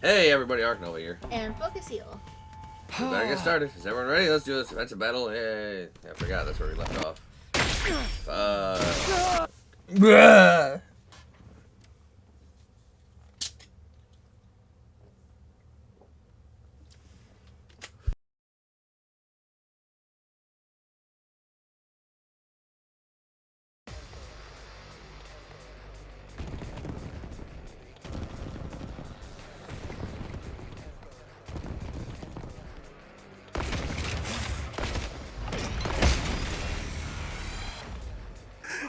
Hey everybody, Arknova here. And Focus Heal. We better get started. Is everyone ready? Let's do this. Defensive battle. Hey, I forgot that's where we left off.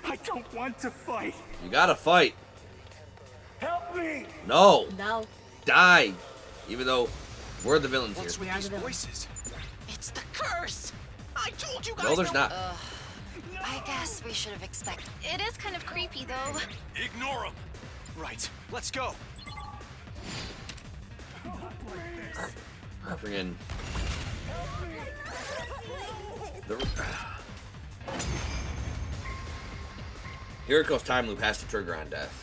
I don't want to fight. You gotta fight. Help me. No. No. Die. Even though we're the villains What's here. with these voices? It's the curse! I told you guys. No, there's not. I guess we should have expected. It is kind of creepy, though. Ignore them. Right. Let's go. Friggin' Hiriko's time loop has to trigger on death.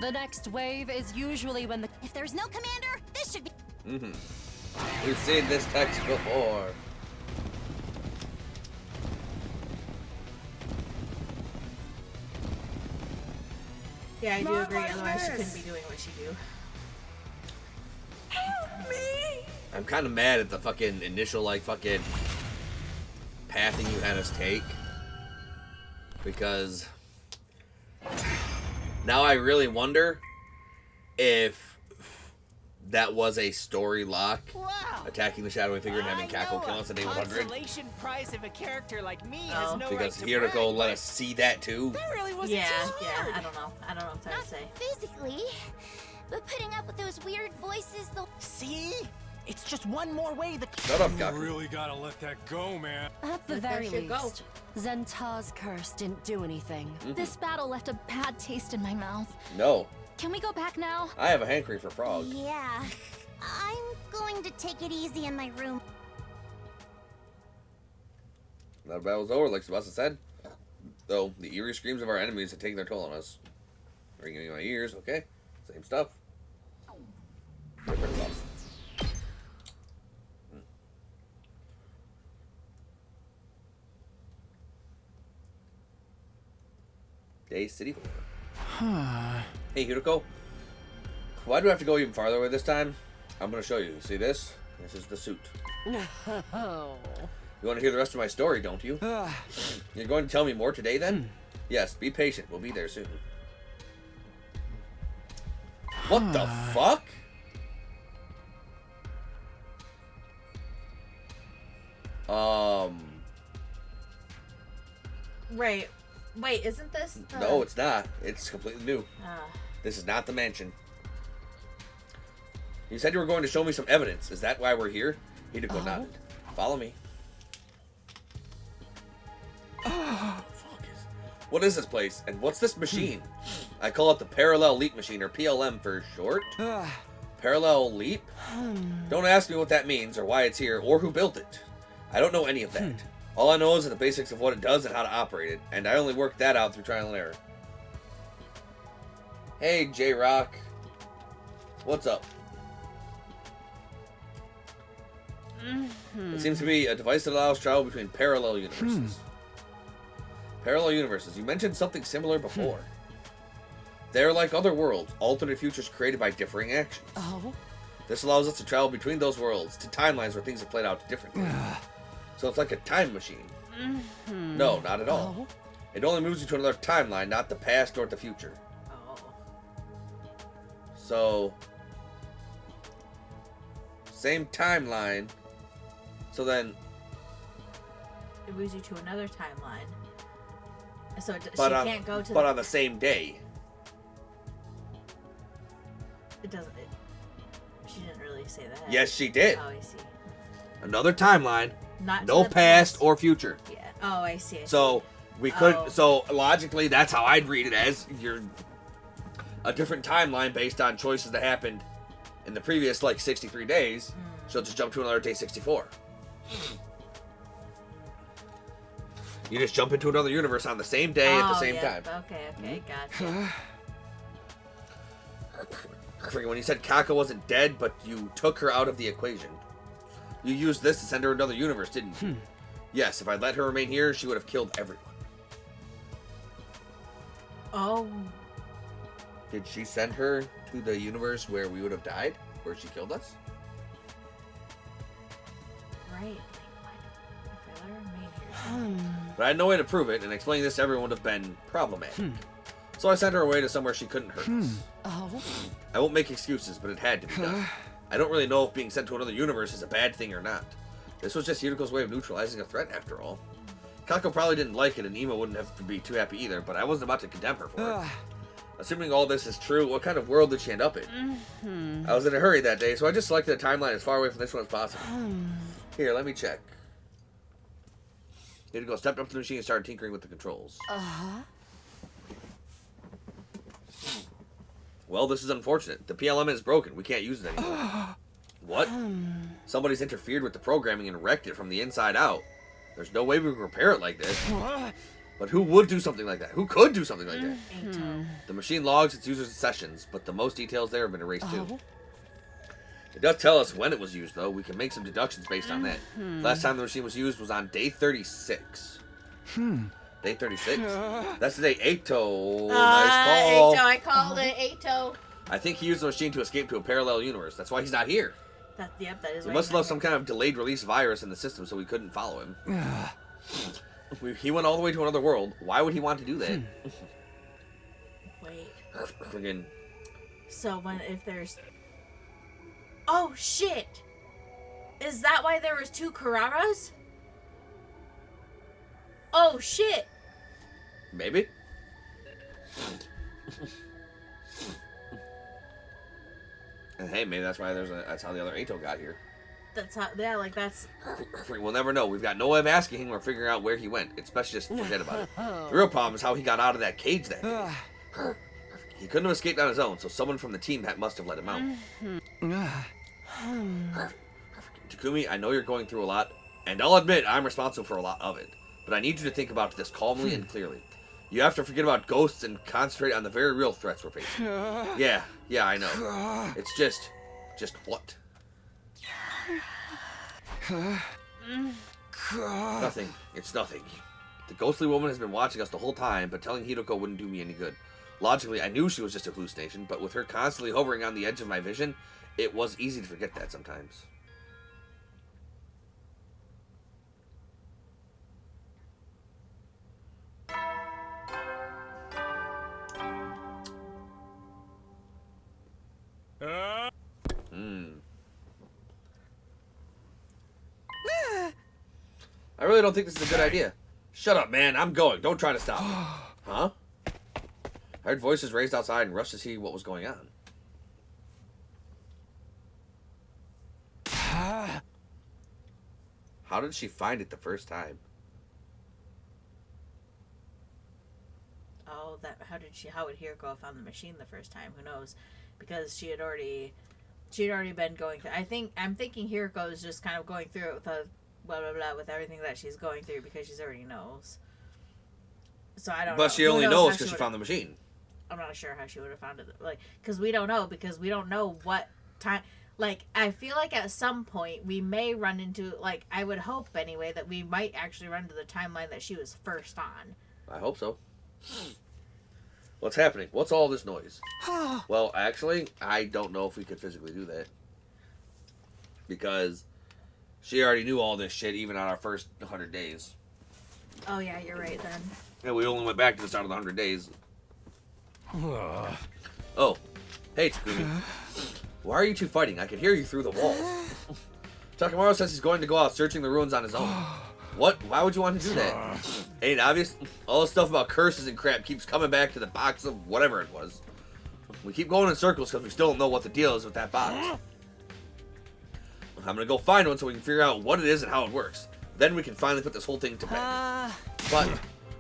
The next wave is usually when the... If there's no commander, this should be... We've seen this text before. Yeah, I do agree. Otherwise, she couldn't be doing what she do. Help me! I'm kind of mad at the fucking initial, like, fucking pathing you had us take. Because now I really wonder if that was a story lock. Wow. Attacking the shadowy figure and having Kako kill us at day 100. Consolation prize of a character like me has no Because right to Hiriko brag, let us see that too. That really wasn't Yeah, too yeah. hard. I don't know. I don't know what to say. Physically, but putting up with those weird voices, the... See? It's just one more way the... Shut up, You Gaku. really gotta let that go, man. At the Let that very shit go. least, Zenta's curse didn't do anything. This battle left a bad taste in my mouth. No, Can we go back now? I have a hankering for Frog. Yeah, I'm going to take it easy in my room. Now the battle's over, like Tsubasa said. Though the eerie screams of our enemies have taken their toll on us. Ringing in my ears, okay? Same stuff. Different stuff. Day City 4. Hey Hiriko. Why do I have to go even farther away this time? I'm gonna show you. See this? This is the suit. Oh. You want to hear the rest of my story, don't you? You're going to tell me more today, then? Yes, be patient. We'll be there soon. What the fuck? Right. Wait, isn't this the... No, it's not. It's completely new. Ah. This is not the mansion. You said you were going to show me some evidence. Is that why we're here? Hideko nodded. Follow me. What is this place? And what's this machine? I call it the Parallel Leap Machine, or PLM for short. Parallel Leap? Don't ask me what that means, or why it's here, or who built it. I don't know any of that. All I know is the basics of what it does and how to operate it, and I only worked that out through trial and error. Hey, J-Rock. What's up? It seems to be a device that allows travel between parallel universes. Parallel universes. You mentioned something similar before. They're like other worlds, alternate futures created by differing actions. Oh? This allows us to travel between those worlds to timelines where things have played out differently. So it's like a time machine. No, not at all. Oh? It only moves you to another timeline, not the past or the future. Oh. So, same timeline. So then, It moves you to another timeline. So she but on, can't go to but on the same day. It doesn't... She didn't really say that. Yes, she did. Oh, I see. Another timeline, Not no to the past or future. Yeah. Oh, I see. I see. So we could. Oh. So logically, that's how I'd read it as you're a different timeline based on choices that happened in the previous like 63 days. She'll just jump to another day 64. You just jump into another universe on the same day at the same time. Okay, gotcha. When you said Kako wasn't dead, but you took her out of the equation. You used this to send her to another universe, didn't you? Yes, if I'd let her remain here, she would have killed everyone. Oh. Did she send her to the universe where we would have died? Where she killed us? Right. Like, what? If I let her remain here. But I had no way to prove it, and explaining this to everyone would have been problematic. So I sent her away to somewhere she couldn't hurt us. Oh. I won't make excuses, but it had to be done. I don't really know if being sent to another universe is a bad thing or not. This was just Yuruko's way of neutralizing a threat, after all. Kako probably didn't like it, and Ima wouldn't have to be too happy either, but I wasn't about to condemn her for it. Assuming all this is true, what kind of world did she end up in? I was in a hurry that day, so I just selected a timeline as far away from this one as possible. Here, let me check. Yuruko stepped up to the machine and started tinkering with the controls. Well, this is unfortunate. The PLM is broken. We can't use it anymore. What? Somebody's interfered with the programming and wrecked it from the inside out. There's no way we can repair it like this. But who would do something like that? Who could do something like that? The machine logs its users' sessions, but the most details there have been erased too. It does tell us when it was used, though. We can make some deductions based on that. Last time the machine was used was on day 36. Day 36? That's the day Eito. Nice call. Eito, I called it. Eito. I think he used the machine to escape to a parallel universe. That's why he's not here. Yep, that is He right. must have left some kind of delayed release virus in the system so we couldn't follow him. He went all the way to another world. Why would he want to do that? Wait. Friggin'. So if there's... Oh, shit! Is that why there was 2 Kararas? Oh, shit! Maybe? And hey, maybe that's why that's how the other Eito got here. That's how... Yeah, like, that's... We'll never know. We've got no way of asking him or figuring out where he went. It's best just forget about it. The real problem is how he got out of that cage that day. He couldn't have escaped on his own, so someone from the team must have let him out. Takumi, I know you're going through a lot, and I'll admit I'm responsible for a lot of it. But I need you to think about this calmly and clearly. You have to forget about ghosts and concentrate on the very real threats we're facing. Yeah, I know. It's just what? Nothing. It's nothing. The ghostly woman has been watching us the whole time, but telling Hiroko wouldn't do me any good. Logically, I knew she was just a hallucination, but with her constantly hovering on the edge of my vision, it was easy to forget that sometimes. I really don't think this is a good idea. Shut up, man. I'm going. Don't try to stop me. Huh? I heard voices raised outside and rushed to see what was going on. How did she find it the first time? Oh, how would Hiroko have found the machine the first time? Who knows? Because she had already been going through... I'm thinking Hiroko is just kind of going through it with a blah blah blah with everything that she's going through because she already knows. So I don't know. But she only knows because she found the machine. I'm not sure how she would have found it. Like, because we don't know what time... Like, I feel like at some point we may run into... Like, I would hope anyway that we might actually run to the timeline that she was first on. I hope so. What's happening? What's all this noise? Well, actually, I don't know if we could physically do that. Because she already knew all this shit even on our first 100 days. Oh, yeah, you're right then. And we only went back to the start of the 100 days. Oh. Hey, Takumi. Why are you two fighting? I can hear you through the walls. Takamaru says he's going to go out searching the ruins on his own. What? Why would you want to do that? Ain't obvious? All this stuff about curses and crap keeps coming back to the box of whatever it was. We keep going in circles because we still don't know what the deal is with that box. I'm gonna go find one so we can figure out what it is and how it works. Then we can finally put this whole thing to bed. But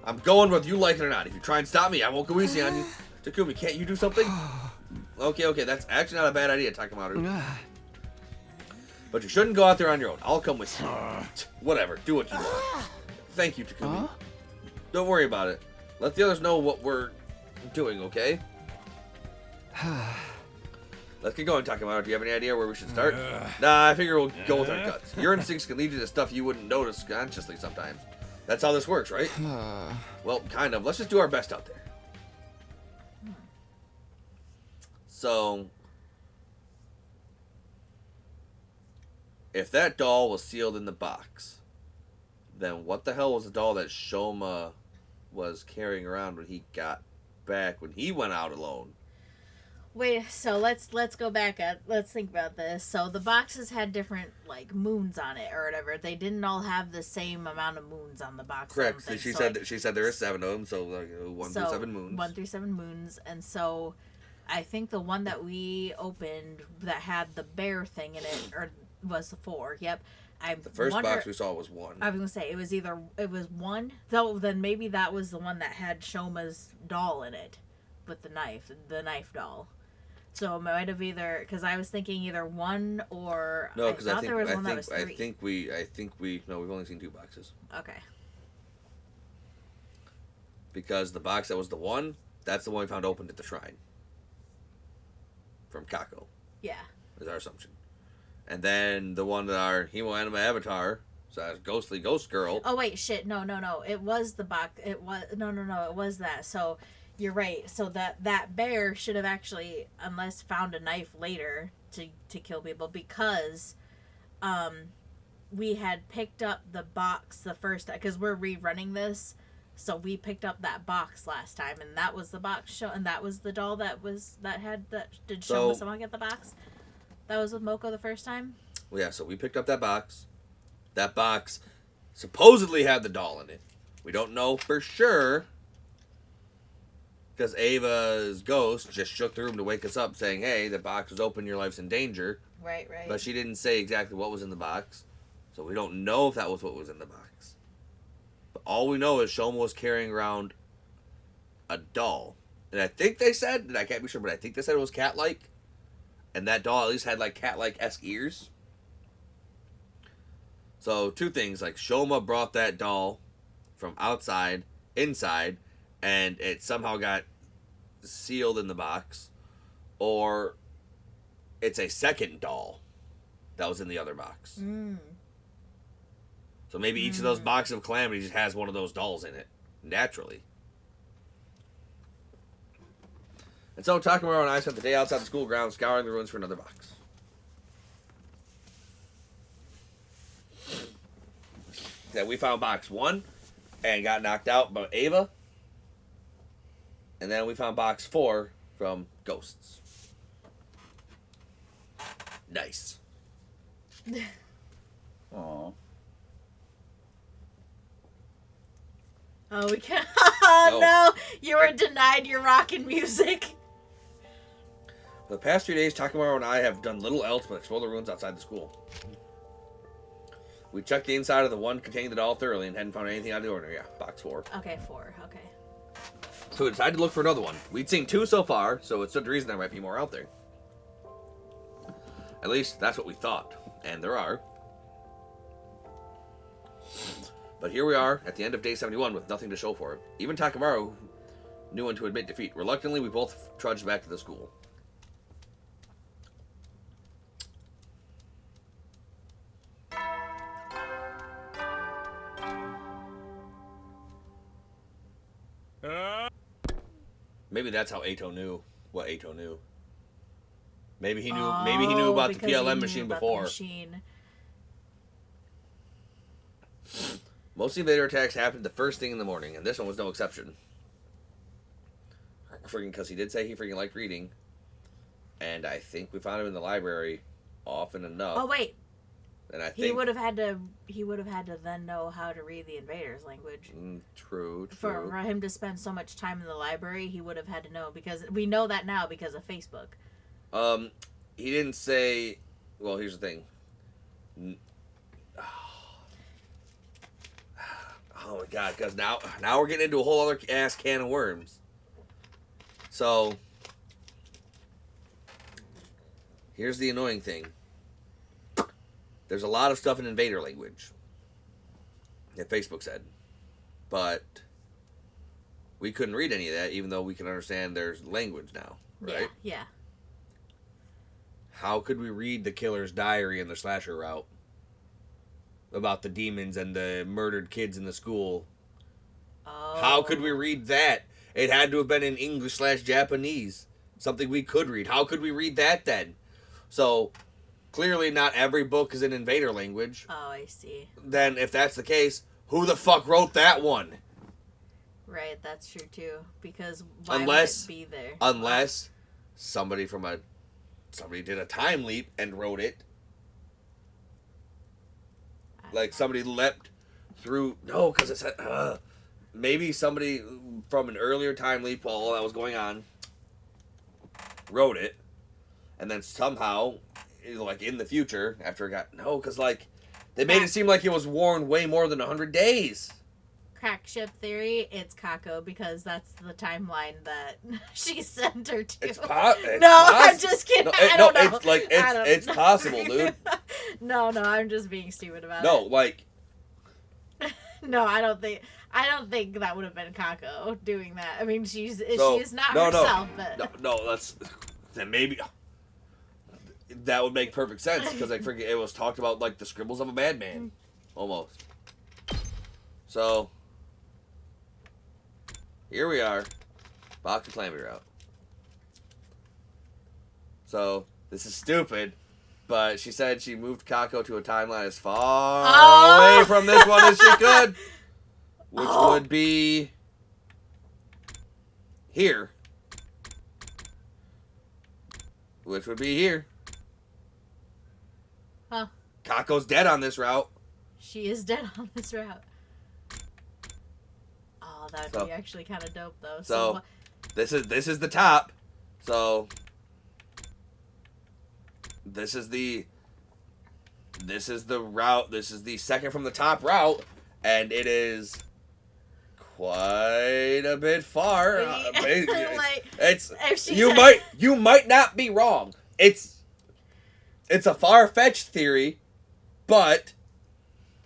I'm going whether you like it or not. If you try and stop me, I won't go easy on you. Takumi, can't you do something? Okay, that's actually not a bad idea, Takamaru. But you shouldn't go out there on your own. I'll come with you. Whatever, do what you want. Thank you, Takumi. Don't worry about it. Let the others know what we're doing, okay? Let's get going, Takamaru. Do you have any idea where we should start? Nah, I figure we'll go with our guts. Your instincts can lead you to stuff you wouldn't notice consciously sometimes. That's how this works, right? Well, kind of. Let's just do our best out there. So, if that doll was sealed in the box, then what the hell was the doll that Shoma was carrying around when he got back, when he went out alone? Wait, so let's go back let's think about this. So the boxes had different like moons on it or whatever. They didn't all have the same amount of moons on the box. Correct. She said there are 7 of them, so like 1 through 7 moons. 1 through 7 moons, and so I think the one that we opened that had the bear thing in it was the 4. Yep. The first box we saw was 1. I was gonna say it was 1. Though then maybe that was the one that had Shoma's doll in it, with the knife doll. So it might have either, because I was thinking either 1 or no, because I think there was one that was 3. I think we no, we've only seen 2 boxes. Okay. Because the box that was the 1, that's the one we found opened at the shrine. From Kako. Yeah. Is our assumption. And then the one that our Hemo Anima Avatar, so that's Ghostly Ghost Girl. Oh wait, shit, no. It was the box. It was it was that. So you're right. So that bear should have actually, unless found a knife later to kill people, because we had picked up the box the first time, because we're rerunning this. So we picked up that box last time, and that was the box and that was the doll did Shoma someone get the box? That was with Moko the first time? Well, yeah, so we picked up that box. That box supposedly had the doll in it. We don't know for sure, because Ava's ghost just shook the room to wake us up saying, hey, the box is open, your life's in danger. Right. But she didn't say exactly what was in the box, so we don't know if that was what was in the box. But all we know is Shoma was carrying around a doll. And I think they said, and I can't be sure, but I think they said it was cat-like. And that doll at least had like cat-like-esque ears. So 2 things, like Shoma brought that doll from outside, inside, and it somehow got sealed in the box. Or it's a second doll that was in the other box. So maybe each of those boxes of Calamity just has one of those dolls in it, naturally. And so Takamaru and I spent the day outside the school grounds scouring the ruins for another box. Then we found box 1 and got knocked out by Ava. And then we found box 4 from Ghosts. Nice. Aww. Oh, we can't. Oh, no. You were denied your rockin' music. For the past 3 days, Takamaru and I have done little else but explore the ruins outside the school. We checked the inside of the one containing the doll thoroughly and hadn't found anything out of the ordinary. Yeah, box 4. Okay, 4. Okay. So we decided to look for another one. We'd seen 2 so far, so it stood to reason there might be more out there. At least, that's what we thought. And there are. But here we are, at the end of day 71, with nothing to show for it. Even Takamaru knew when to admit defeat. Reluctantly, we both trudged back to the school. Maybe that's how Ato knew what Ato knew. Maybe he knew. Maybe he knew about the PLM machine before. Most invader attacks happened the first thing in the morning, and this one was no exception. Freaking, because he did say he freaking liked reading, and I think we found him in the library often enough. Oh wait. And I think he would have had to. He would have had to then know how to read the invaders' language. True. For him to spend so much time in the library, he would have had to know, because we know that now because of Facebook. He didn't say. Well, here's the thing. Oh my god! Because now we're getting into a whole other ass can of worms. So here's the annoying thing. There's a lot of stuff in invader language that Facebook said, but we couldn't read any of that, even though we can understand there's language now, right? Yeah. How could we read the killer's diary in the slasher route about the demons and the murdered kids in the school? Oh. How could we read that? It had to have been in English/Japanese, something we could read. How could we read that then? So clearly, not every book is in invader language. Oh, I see. Then, if that's the case, who the fuck wrote that one? Right, that's true too. Because why would Unless it be there? Unless somebody did a time leap and wrote it. Like somebody leapt through. No, because it said maybe somebody from an earlier time leap while all that was going on wrote it, and then somehow, like in the future, after it got because like they made it seem like it was worn way more than 100 days. Crack ship theory, it's Kako because that's the timeline that she sent her to. I'm just kidding. No, I don't know. It's like it's possible, dude. No, I'm just being stupid about it. No, like no, I don't think that would have been Kako doing that. I mean, she's not no, herself, but then maybe that would make perfect sense because I forget it was talked about like the scribbles of a madman, almost. So here we are, box of Calamity Route. So this is stupid, but she said she moved Kako to a timeline as far away from this one as she could, which would be here. Which would be here. Huh. Kako's dead on this route. She is dead on this route. Oh, that would be actually kind of dope, though. So this is the top. So this is the route. This is the second from the top route, and it is quite a bit far. You might not be wrong. It's a far-fetched theory, but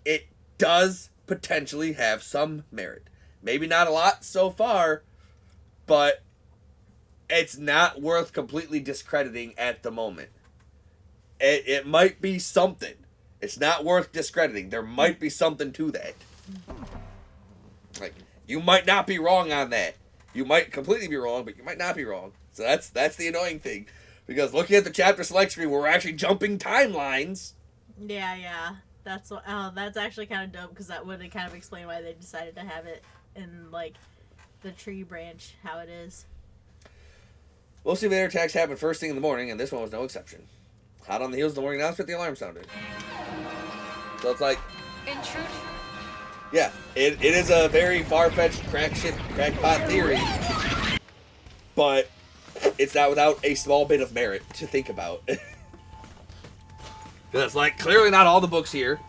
it does potentially have some merit. Maybe not a lot so far, but it's not worth completely discrediting at the moment. It might be something. It's not worth discrediting. There might be something to that. Like, you might not be wrong on that. You might completely be wrong, but you might not be wrong. So that's the annoying thing. Because looking at the chapter select screen, we're actually jumping timelines. Yeah. That's actually kind of dope because that would kind of explain why they decided to have it in like the tree branch how it is. Most invader attacks happen first thing in the morning, and this one was no exception. Hot on the heels of the morning announcement, the alarm sounded. So it's like, Intrude. yeah, it is a very far-fetched crackpot theory, but it's not without a small bit of merit to think about. Because, like, clearly not all the books here,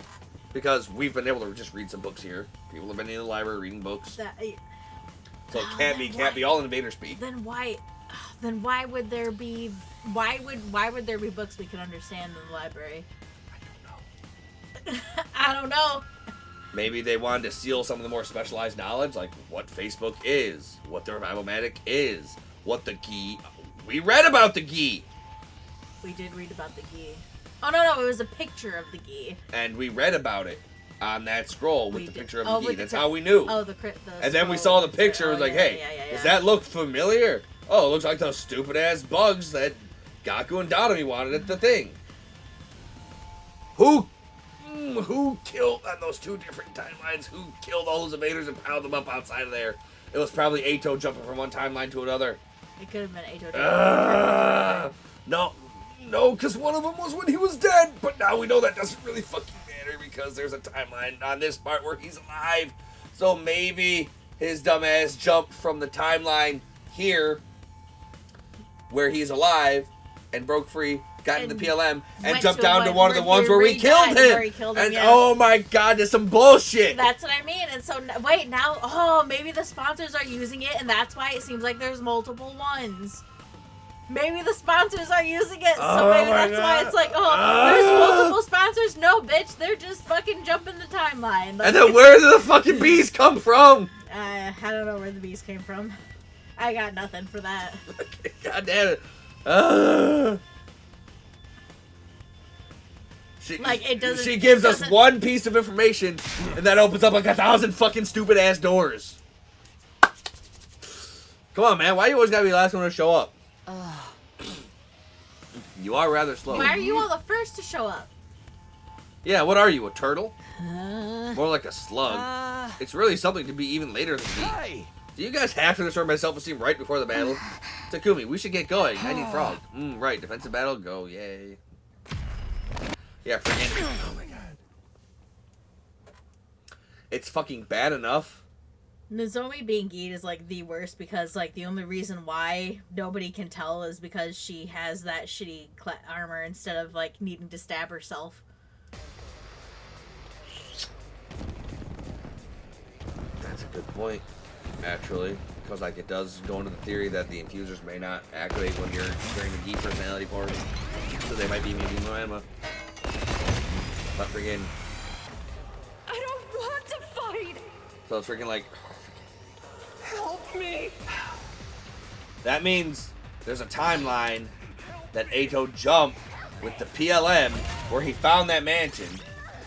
because we've been able to just read some books here. People have been in the library reading books. So it can't be all invader speak. Then why would there be books we can understand in the library? I don't know. Maybe they wanted to steal some of the more specialized knowledge, like what Facebook is, what the Revival-Matic is, what the Gi. We read about the Gi. We did read about the Gi. Oh no, it was a picture of the Gi. And we read about it on that scroll with the picture of the Gi. That's how we knew. And then we saw the picture. It was like, hey, does that look familiar? Oh, it looks like those stupid ass bugs that Gaku and Donomi wanted at the thing. Who killed on those two different timelines? Who killed all those invaders and piled them up outside of there? It was probably Ato jumping from one timeline to another. It could have been Ato. No, because one of them was when he was dead. But now we know that doesn't really fucking matter because there's a timeline on this part where he's alive. So maybe his dumbass jumped from the timeline here where he's alive and broke free, got into the PLM, and jumped down to one of the ones where we killed him. Oh my god, there's some bullshit. That's what I mean. And so, wait, now, maybe the sponsors are using it, and that's why it seems like there's multiple ones. Maybe the sponsors are using it, so maybe that's why it's like, there's multiple sponsors. No, bitch, they're just fucking jumping the timeline. Like, and then where do the fucking bees come from? I don't know where the bees came from. I got nothing for that. God damn it. She gives us one piece of information, and that opens up like 1,000 fucking stupid ass doors. Come on, man. Why you always gotta be the last one to show up? You are rather slow. Why are you all the first to show up? Yeah, what are you, a turtle? More like a slug. It's really something to be even later than me. Hey! Do you guys have to destroy my self-esteem right before the battle? Takumi, we should get going. I need frog. Right. Defensive battle, go. Yay. Yeah, forget it. Oh my god. It's fucking bad enough. Nozomi being geeked is like the worst because like the only reason why nobody can tell is because she has that shitty armor instead of like needing to stab herself. That's a good point, actually, because like it does go into the theory that the infusers may not activate when you're during the geek personality part, so they might be moving Moema. But friggin', I don't want to fight. so it's freaking like, Help me! that means there's a timeline that Ato jumped with the PLM where he found that mansion.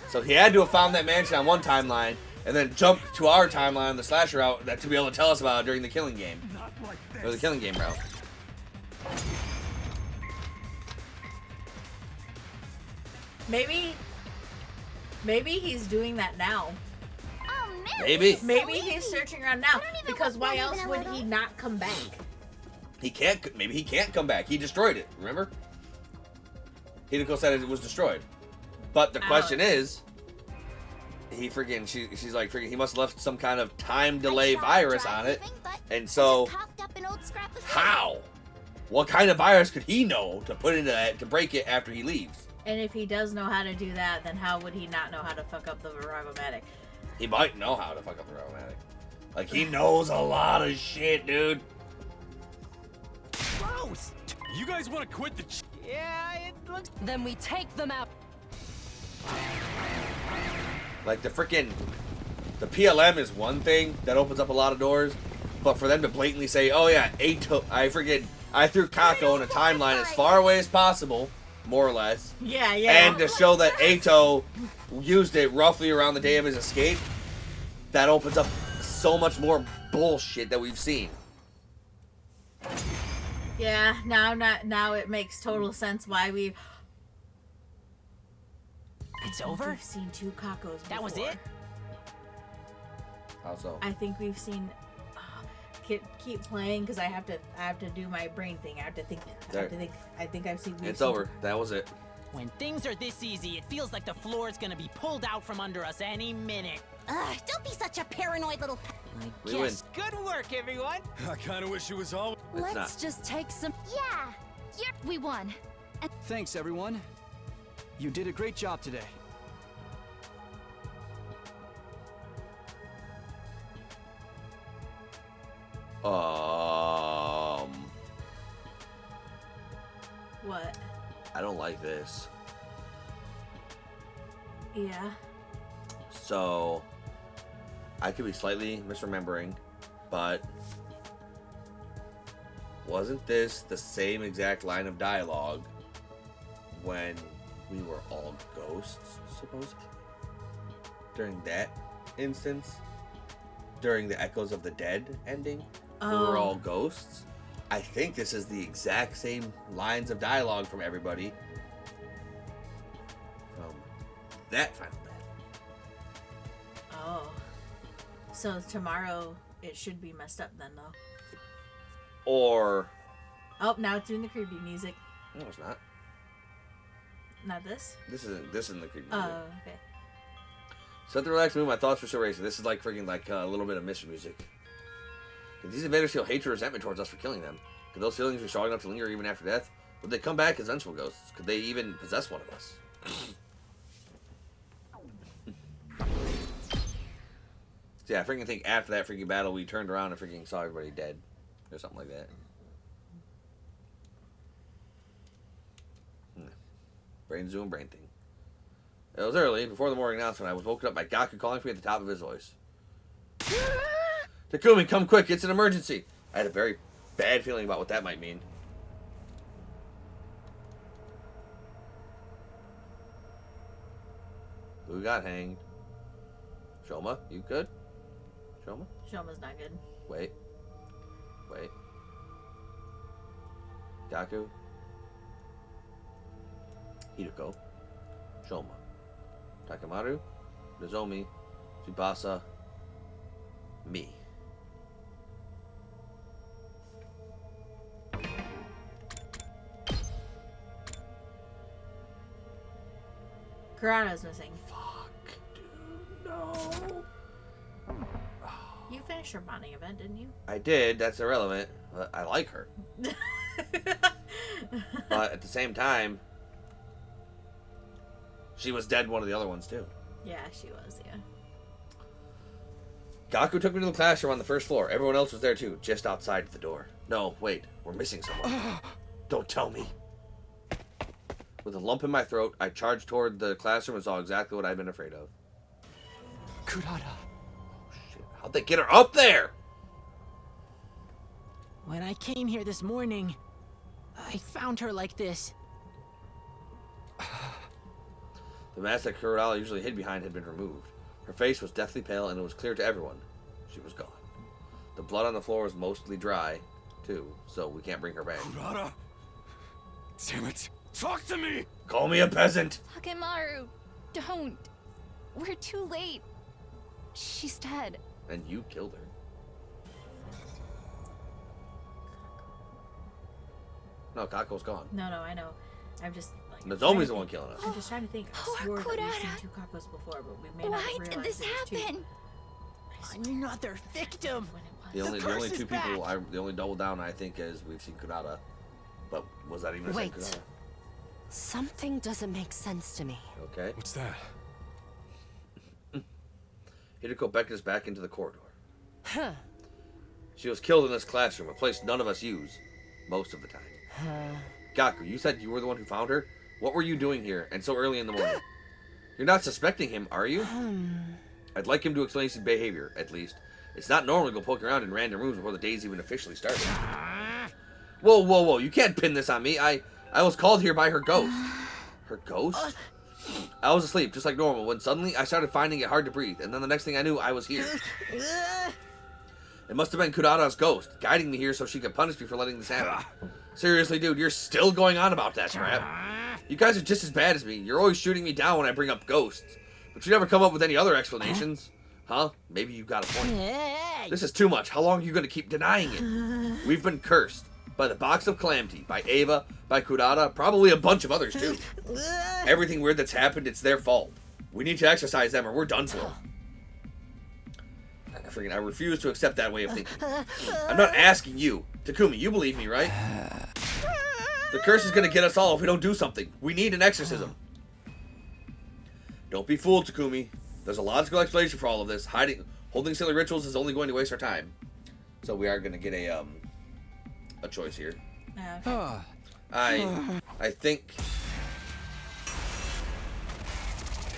So he had to have found that mansion on one timeline and then jumped to our timeline on the slasher route that to be able to tell us about it during the killing game. Not like Or the this. killing game route. Maybe he's doing that now. Oh man, Maybe. this is so Maybe easy. he's searching around now I don't even because why want else even a would little. he not come back? He can't, maybe he can't come back. He destroyed it, remember? Hideko said it was destroyed. But the question is, he freaking, she's like, freaking, he must have left some kind of time delay I tried virus on it. driving, but And I so, just coughed up an old scrap of how? What kind of virus could he know to put into that, to break it after he leaves? And if he does know how to do that, then how would he not know how to fuck up the Viragomatic? He might know how to fuck up the Romantic. Like, he knows a lot of shit, dude. Gross! You guys want to quit the Yeah, it looks. Then we take them out. Like, the freaking, the PLM is one thing that opens up a lot of doors, but for them to blatantly say, oh yeah, I threw Kako in a timeline as far away as possible, more or less, Yeah. and to show that Ato used it roughly around the day of his escape, that opens up so much more bullshit that we've seen. Yeah, now it makes total sense why It's over? we've seen two Kakos before. That was it? How so? I think we've seen. Keep playing because I have to do my brain thing. I have to think. I think I've seen. It's over. That was it. When things are this easy, it feels like the floor is gonna be pulled out from under us any minute. Ugh, don't be such a paranoid little. We Yes, good work, everyone. I kind of wish it was all. It's Let's not. just take some. Yeah, we won. Thanks, everyone. You did a great job today. What? I don't like this. Yeah. So, I could be slightly misremembering, but wasn't this the same exact line of dialogue when we were all ghosts, supposedly? During that instance? During the Echoes of the Dead ending? We were all ghosts? I think this is the exact same lines of dialogue from everybody from that final battle. Oh. So tomorrow it should be messed up then, though. Or Oh, now it's doing the creepy music. no, it's not. Not this. This isn't the creepy Oh, music. okay. Set the relaxed mood. My thoughts were still racing. This is like freaking like a little bit of mystery music. Did these invaders feel hatred or resentment towards us for killing them? Could those feelings be strong enough to linger even after death? Would they come back as vengeful ghosts? Could they even possess one of us? Yeah, I freaking think after that freaking battle, we turned around and freaking saw everybody dead. Or something like that. Brain's doing brain thing. It was early, before the morning announcement. I was woken up by Gaku calling for me at the top of his voice. Takumi, come quick, it's an emergency. I had a very bad feeling about what that might mean. Who got hanged? Shoma, you good? Shoma? Shoma's not good. Wait. Gaku. Hideko. Shoma. Takemaru. Nozomi. Tsubasa. Me. Kurata's missing. Fuck, dude, no. You finished your bonding event, didn't you? I did, that's irrelevant. But I like her. But at the same time, she was dead one of the other ones too. Yeah, she was, yeah. Gaku took me to the classroom on the first floor. Everyone else was there too, just outside the door. No, wait, we're missing someone. Don't tell me. With a lump in my throat, I charged toward the classroom and saw exactly what I'd been afraid of. Kurata. Oh shit, how'd they get her up there? When I came here this morning, I found her like this. The mask that Kurata usually hid behind had been removed. Her face was deathly pale, and it was clear to everyone she was gone. The blood on the floor was mostly dry, too, so we can't bring her back. Kurata? Damn it. Talk to me! Call me a peasant! Takemaru, don't. We're too late. She's dead. And you killed her. No, Kako's gone. No, I know. I'm just like... Nozomi's the one killing us. I'm just trying to think. I Poor swore that we've seen Kurata. 2 Kakos before, but we may not Why have did realized this it was 2 happen? Another victim. when it was. The only curse two is back. people, the only double down I think is we've seen Kurata. But was that even the same Wait. Kurata? Something doesn't make sense to me. Okay. What's that? Hideko beckoned us back into the corridor. Huh. She was killed in this classroom, a place none of us use, most of the time. Gaku, you said you were the one who found her? What were you doing here, and so early in the morning? You're not suspecting him, are you? I'd like him to explain his behavior, at least. It's not normal to go poking around in random rooms before the day's even officially started. Whoa, you can't pin this on me. I was called here by her ghost. Her ghost? I was asleep, just like normal, when suddenly I started finding it hard to breathe, and then the next thing I knew, I was here. It must have been Kurata's ghost, guiding me here so she could punish me for letting this happen. Seriously, dude, you're still going on about that crap. You guys are just as bad as me. You're always shooting me down when I bring up ghosts. But you never come up with any other explanations. Huh? Maybe you got a point. This is too much. How long are you going to keep denying it? We've been cursed. By the Box of Calamity, by Ava, by Kurata, probably a bunch of others too. Everything weird that's happened, it's their fault. We need to exorcise them or we're done for. I refuse to accept that way of thinking. I'm not asking you. Takumi, you believe me, right? The curse is going to get us all if we don't do something. We need an exorcism. Don't be fooled, Takumi. There's a logical explanation for all of this. Holding silly rituals is only going to waste our time. So we are going to get a choice here. Okay. I think.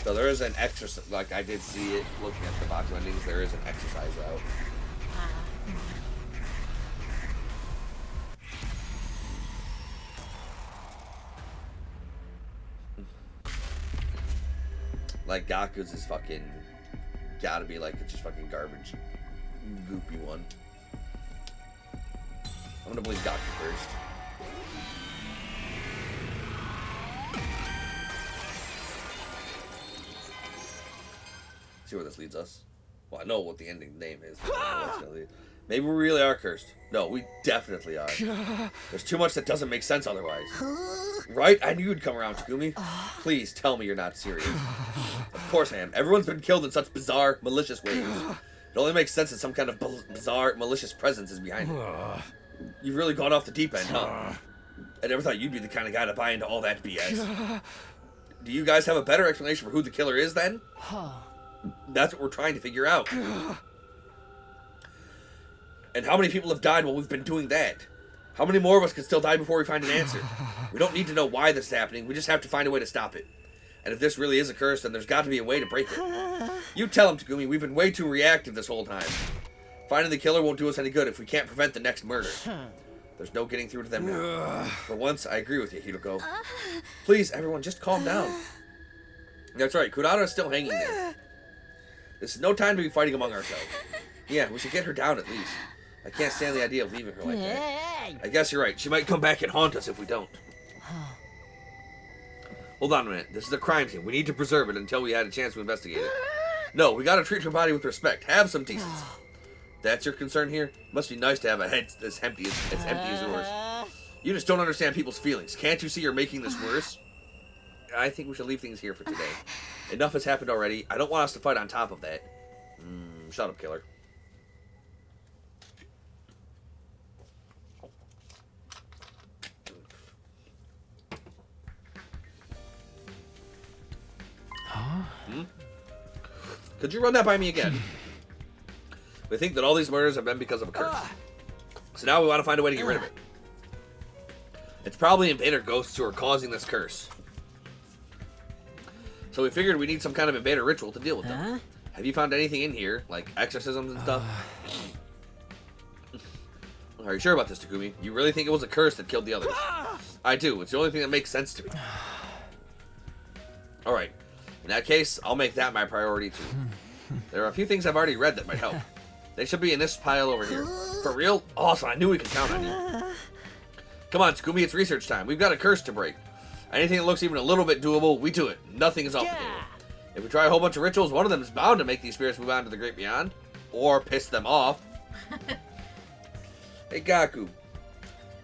So there is an exercise. Like I did see it looking at the box of endings. There is an exercise route. Like Gaku's is fucking gotta be like it's just fucking garbage, goopy one. I'm gonna believe Gaku first. See where this leads us. Well, I know what the ending name is. But I don't know what's gonna lead. Maybe we really are cursed. No, we definitely are. There's too much that doesn't make sense otherwise. Right? I knew you'd come around, Takumi. Please tell me you're not serious. Of course I am. Everyone's been killed in such bizarre, malicious ways. It only makes sense that some kind of bizarre, malicious presence is behind it. You've really gone off the deep end, huh? I never thought you'd be the kind of guy to buy into all that BS. Do you guys have a better explanation for who the killer is, then? That's what we're trying to figure out. And how many people have died while we've been doing that? How many more of us could still die before we find an answer? We don't need to know why this is happening. We just have to find a way to stop it. And if this really is a curse, then there's got to be a way to break it. You tell him, Takumi, we've been way too reactive this whole time. Finding the killer won't do us any good if we can't prevent the next murder. There's no getting through to them now. For once, I agree with you, Hiroko. Please, everyone, just calm down. That's right, Kurata is still hanging there. This is no time to be fighting among ourselves. Yeah, we should get her down at least. I can't stand the idea of leaving her like that. I guess you're right. She might come back and haunt us if we don't. Hold on a minute. This is a crime scene. We need to preserve it until we had a chance to investigate it. No, we gotta treat her body with respect. Have some decency. That's your concern here? Must be nice to have a head as empty as yours. You just don't understand people's feelings. Can't you see you're making this worse? I think we should leave things here for today. Enough has happened already. I don't want us to fight on top of that. Shut up, killer. Could you run that by me again? We think that all these murders have been because of a curse. So now we want to find a way to get rid of it. It's probably invader ghosts who are causing this curse. So we figured we need some kind of invader ritual to deal with them. Have you found anything in here, like exorcisms and stuff? Are you sure about this, Takumi? You really think it was a curse that killed the others? I do. It's the only thing that makes sense to me. Alright. In that case, I'll make that my priority too. There are a few things I've already read that might help. They should be in this pile over here. For real? Awesome, I knew we could count on you. Come on, Takumi, it's research time. We've got a curse to break. Anything that looks even a little bit doable, we do it. Nothing is off the table. If we try a whole bunch of rituals, one of them is bound to make these spirits move on to the great beyond. Or piss them off. Hey, Gaku.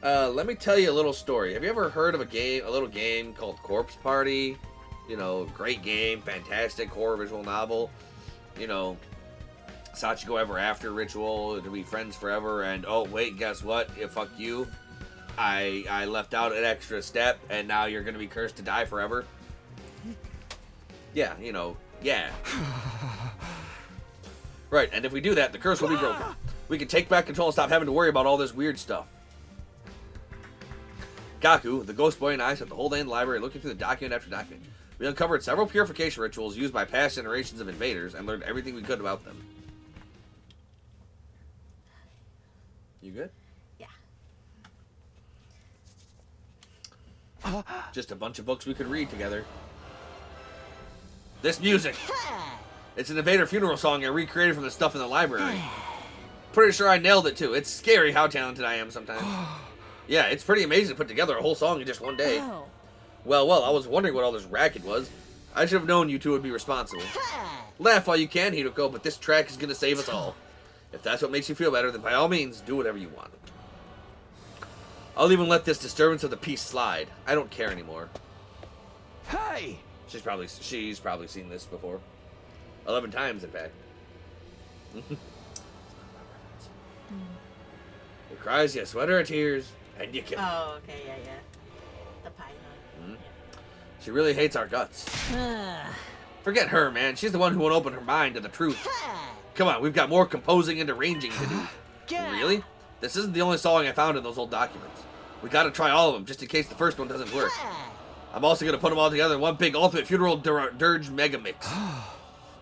Let me tell you a little story. Have you ever heard of a little game called Corpse Party? You know, great game, fantastic horror visual novel. You know, Sachiko Ever After ritual, to be friends forever, and oh wait, guess what? Yeah, fuck you. I left out an extra step, and now you're gonna be cursed to die forever. Yeah, you know, yeah. Right, and if we do that, the curse will be broken. We can take back control and stop having to worry about all this weird stuff. Gaku, the ghost boy, and I spent the whole day in the library looking through the document after document. We uncovered several purification rituals used by past generations of invaders and learned everything we could about them. You good? Yeah. Just a bunch of books we could read together. This music! It's an invader funeral song I recreated from the stuff in the library. Pretty sure I nailed it too. It's scary how talented I am sometimes. Yeah, it's pretty amazing to put together a whole song in just one day. Well, I was wondering what all this racket was. I should have known you two would be responsible. Laugh while you can, Hiroko, but this track is gonna save us all. If that's what makes you feel better, then by all means, do whatever you want. I'll even let this disturbance of the peace slide. I don't care anymore. Hey! She's probably seen this before. 11 times, in fact. It cries, you sweat her tears, and you kill her. Oh, okay, yeah. The python. She really hates our guts. Forget her, man. She's the one who won't open her mind to the truth. Come on, we've got more composing and arranging to do. Really? This isn't the only song I found in those old documents. We gotta try all of them, just in case the first one doesn't work. I'm also gonna put them all together in one big ultimate funeral dirge mega mix.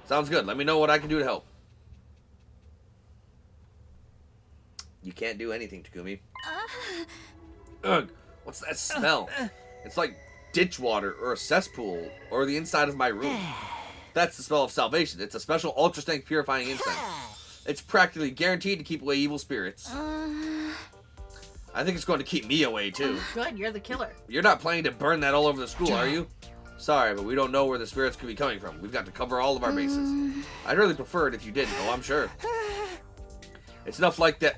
Sounds good. Let me know what I can do to help. You can't do anything, Takumi. Ugh, what's that smell? It's like ditch water or a cesspool or the inside of my room. That's the smell of salvation. It's a special ultra-strength purifying incense. It's practically guaranteed to keep away evil spirits. I think it's going to keep me away, too. Good, you're the killer. You're not planning to burn that all over the school, are you? Sorry, but we don't know where the spirits could be coming from. We've got to cover all of our bases. I'd really prefer it if you didn't, though, I'm sure. It's enough like that.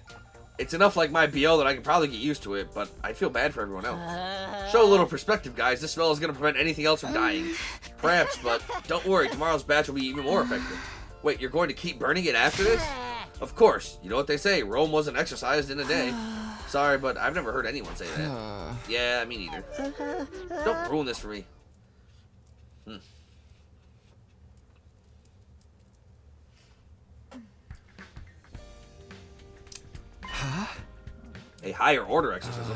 It's enough like my BO that I can probably get used to it, but I feel bad for everyone else. Show a little perspective, guys. This smell is going to prevent anything else from dying. Perhaps, but don't worry. Tomorrow's batch will be even more effective. Wait, you're going to keep burning it after this? Of course. You know what they say. Rome wasn't exercised in a day. Sorry, but I've never heard anyone say that. Yeah, me neither. Don't ruin this for me. A higher order exorcism.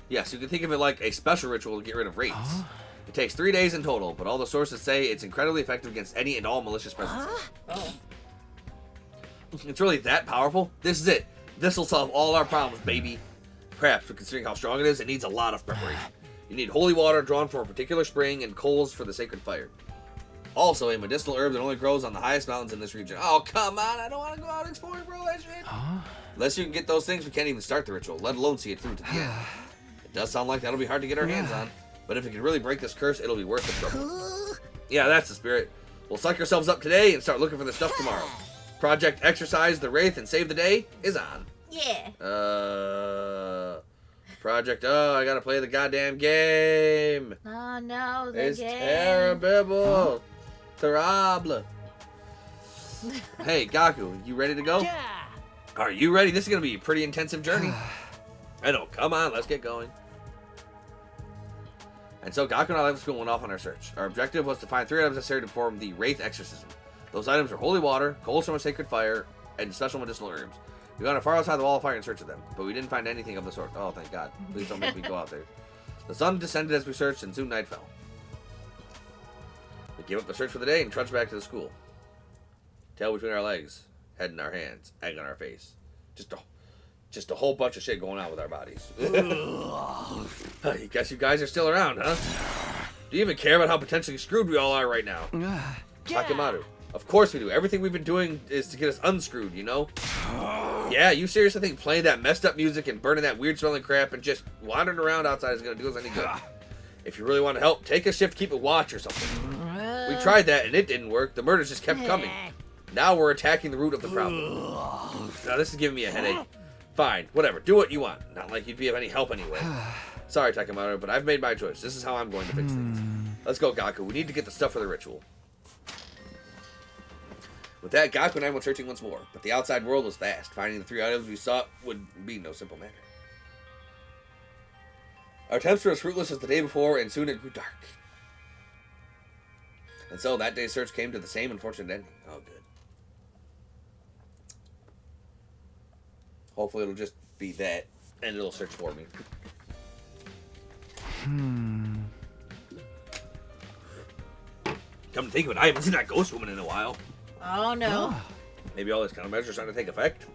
Yes, you can think of it like a special ritual to get rid of wraiths. It takes 3 days in total, but all the sources say it's incredibly effective against any and all malicious presences. It's really that powerful? This is it. This will solve all our problems, baby. Perhaps, but considering how strong it is, it needs a lot of preparation. You need holy water drawn from a particular spring and coals for the sacred fire. Also, a medicinal herb that only grows on the highest mountains in this region. Oh, come on. I don't want to go out exploring for all that shit. Unless you can get those things, we can't even start the ritual, let alone see it through to the end. It does sound like that'll be hard to get our hands on, but if it can really break this curse, it'll be worth the trouble. Yeah, that's the spirit. We'll suck ourselves up today and start looking for the stuff tomorrow. Project Exercise the Wraith and Save the Day is on. Yeah. Project, I gotta play the goddamn game. Oh no, It's terrible. Terrible. Hey, Gaku, you ready to go? Yeah. Are you ready? This is gonna be a pretty intensive journey. I know, come on, let's get going. And so Gaku and I left school and went off on our search. Our objective was to find 3 items necessary to perform the Wraith Exorcism. Those items are holy water, coals from a sacred fire, and special medicinal herbs. We got far outside the wall of fire in search of them, but we didn't find anything of the sort. Oh, thank God. Please don't make me go out there. The sun descended as we searched, and soon night fell. We gave up the search for the day and trudged back to the school. Tail between our legs, head in our hands, egg on our face. Just a whole bunch of shit going on with our bodies. I guess you guys are still around, huh? Do you even care about how potentially screwed we all are right now? Takemaru. Of course we do. Everything we've been doing is to get us unscrewed, you know? Yeah, you seriously think playing that messed up music and burning that weird smelling crap and just wandering around outside is going to do us any good? If you really want to help, take a shift, keep a watch or something. We tried that and it didn't work. The murders just kept coming. Now we're attacking the root of the problem. Now this is giving me a headache. Fine, whatever. Do what you want. Not like you'd be of any help anyway. Sorry, Takemaru, but I've made my choice. This is how I'm going to fix things. Let's go, Gaku. We need to get the stuff for the ritual. With that, Gaku and I went searching once more, but the outside world was vast. Finding the 3 items we sought would be no simple matter. Our attempts were as fruitless as the day before, and soon it grew dark. And so that day's search came to the same unfortunate ending. Oh, good. Hopefully it'll just be that, and it'll search for me. Come to think of it, I haven't seen that ghost woman in a while. Oh no. Maybe all this kind of measures starting to take effect.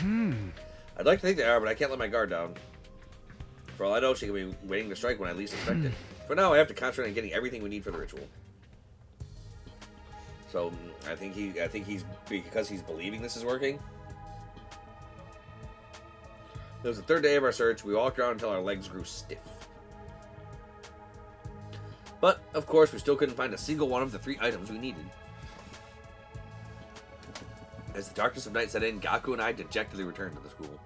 I'd like to think they are, but I can't let my guard down. For all I know, she could be waiting to strike when I least expect it. For now, I have to concentrate on getting everything we need for the ritual. So I think he's because he's believing this is working. It was the 3rd day of our search. We walked around until our legs grew stiff. But, of course, we still couldn't find a single one of the 3 items we needed. As the darkness of night set in, Gaku and I dejectedly returned to the school.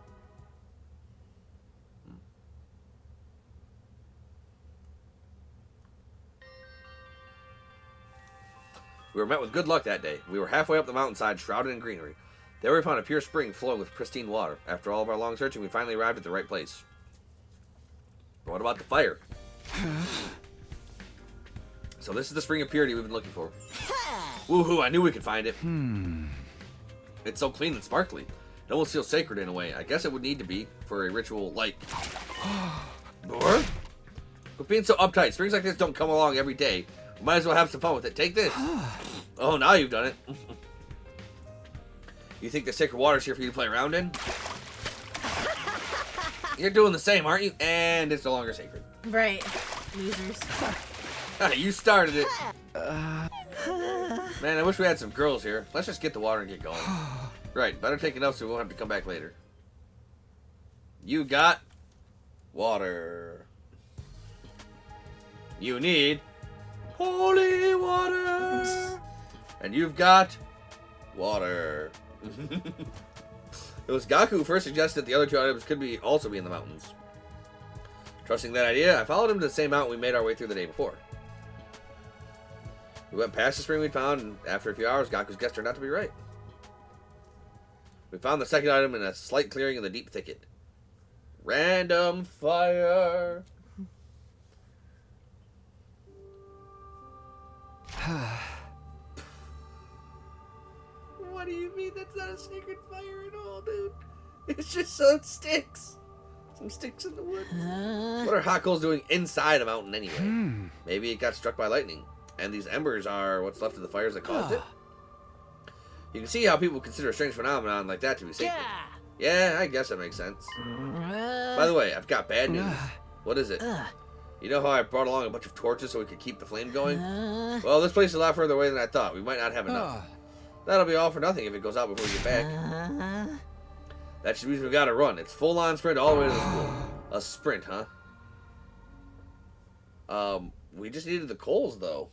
We were met with good luck that day. We were halfway up the mountainside, shrouded in greenery. There we found a pure spring flowing with pristine water. After all of our long searching, we finally arrived at the right place. But what about the fire? So this is the spring of purity we've been looking for. Woohoo, I knew we could find it. It's so clean and sparkly. It almost feels sacred in a way. I guess it would need to be for a ritual like... Or? Quit being so uptight. Springs like this don't come along every day. We might as well have some fun with it. Take this. Oh, now you've done it. You think the sacred water's here for you to play around in? You're doing the same, aren't you? And it's no longer sacred. Right. Losers. You started it. Man, I wish we had some girls here. Let's just get the water and get going. Right, better take enough so we won't have to come back later. You got water. You need holy water. And you've got water. It was Gaku who first suggested that the other 2 items could also be in the mountains. Trusting that idea, I followed him to the same mountain we made our way through the day before. We went past the spring we'd found, and after a few hours, Gaku's guess turned out to be right. We found the second item in a slight clearing in the deep thicket. Random fire. What do you mean that's not a sacred fire at all, dude? It's just some sticks. Some sticks in the wood. What are hot coals doing inside a mountain anyway? Maybe it got struck by lightning. And these embers are what's left of the fires that caused it? You can see how people consider a strange phenomenon like that to be sacred. Yeah, I guess that makes sense. By the way, I've got bad news. What is it? You know how I brought along a bunch of torches so we could keep the flame going? Well, this place is a lot further away than I thought. We might not have enough. That'll be all for nothing if it goes out before we get back. That just means we gotta run. It's full-on sprint all the way to the school. A sprint, huh? We just needed the coals, though.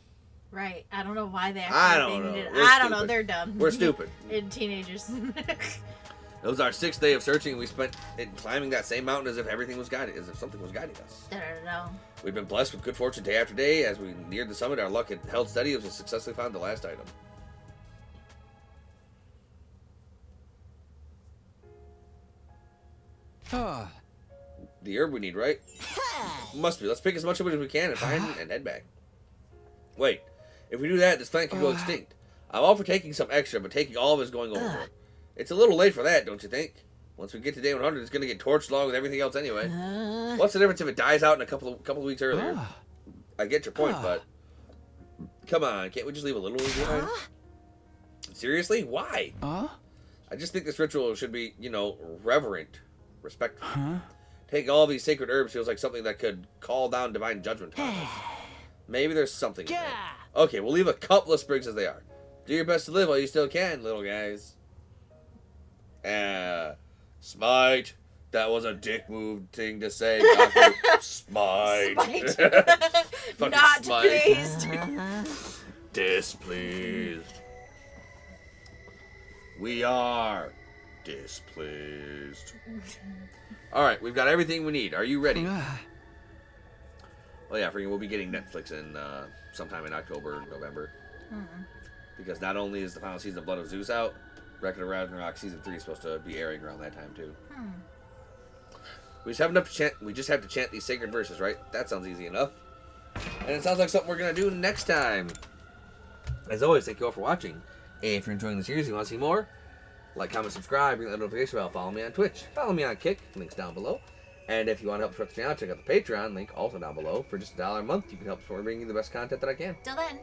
Right. I don't know why they I actually don't know. needed. We're I don't know. stupid. They're dumb. We're stupid. And teenagers. It was our 6th day of searching, and we spent it climbing that same mountain as if everything was guided, as if something was guiding us. I don't know. We've been blessed with good fortune day after day. As we neared the summit, our luck had held steady as we successfully found the last item. The herb we need, right? Must be. Let's pick as much of it as we can and find it and head back. Wait, if we do that, this plant could go extinct. I'm all for taking some extra, but taking all of it is going overboard. It's a little late for that, don't you think? Once we get to day 100, it's going to get torched along with everything else anyway. What's the difference if it dies out in a couple of weeks earlier? I get your point, but come on, can't we just leave a little behind? Seriously? Why? I just think this ritual should be, you know, reverent, respectful. Taking all these sacred herbs feels like something that could call down divine judgment on us. Maybe there's something in there. Okay, we'll leave a couple of sprigs as they are. Do your best to live while you still can, little guys. Smite. That was a dick move thing to say, Doctor. Smite. Not smite. pleased. Displeased. We are displeased. Alright, we've got everything we need. Are you ready? Well, yeah, we'll be getting Netflix in sometime in October, November. Because not only is the final season of Blood of Zeus out, Record of Ragnarok Season 3 is supposed to be airing around that time, too. We just have enough to chant. We just have to chant these sacred verses, right? That sounds easy enough. And it sounds like something we're going to do next time. As always, thank you all for watching. And if you're enjoying the series and you want to see more, like, comment, subscribe, ring that notification bell, follow me on Twitch, follow me on Kick, links down below. And if you want to help support the channel, check out the Patreon, link also down below. For just $1 a month, you can help support bringing you the best content that I can. Till then.